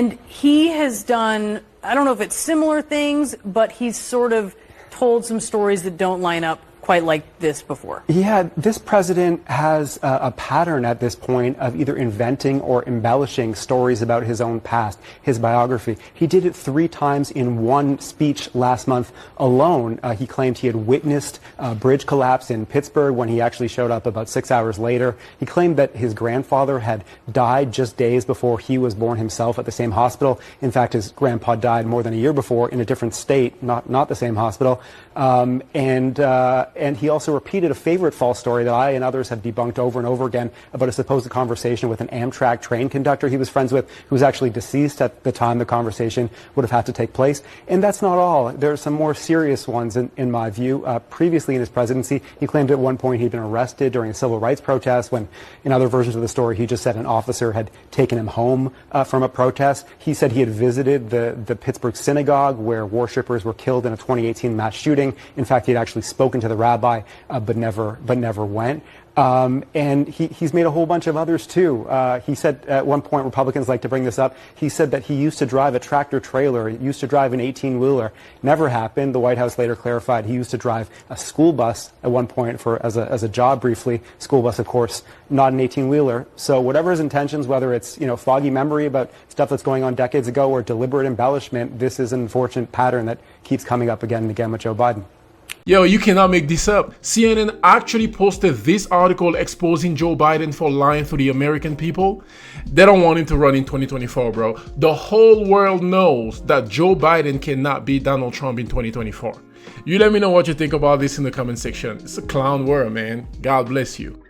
And he has done, I don't know if it's similar things, but he's sort of told some stories that don't line up quite like this before. Yeah, this president has a pattern at this point of either inventing or embellishing stories about his own past, his biography. He did it 3 times in one speech last month alone. He claimed he had witnessed a bridge collapse in Pittsburgh when he actually showed up about 6 hours later. He claimed that his grandfather had died just days before he was born himself at the same hospital. In fact, his grandpa died more than a year before in a different state, not the same hospital. And he also repeated a favorite false story that I and others have debunked over and over again about a supposed conversation with an Amtrak train conductor he was friends with, who was actually deceased at the time the conversation would have had to take place. And that's not all. There are some more serious ones in my view. Previously in his presidency, he claimed at one point he'd been arrested during a civil rights protest when, in other versions of the story, he just said an officer had taken him home from a protest. He said he had visited the Pittsburgh synagogue where worshippers were killed in a 2018 mass shooting. In fact, he had actually spoken to the rabbi, but never went. And he's made a whole bunch of others too. He said at one point, Republicans like to bring this up, he said that he used to drive a tractor trailer, he used to drive an 18-wheeler. Never happened. The White House later clarified he used to drive a school bus at one point as a job briefly. School bus, of course, not an 18-wheeler. So whatever his intentions, whether it's foggy memory about stuff that's going on decades ago or deliberate embellishment, this is an unfortunate pattern that keeps coming up again and again with Joe Biden. Yo, you cannot make this up. CNN actually posted this article exposing Joe Biden for lying to the American people. They don't want him to run in 2024, bro. The whole world knows that Joe Biden cannot beat Donald Trump in 2024. You let me know what you think about this in the comment section. It's a clown world, man. God bless you.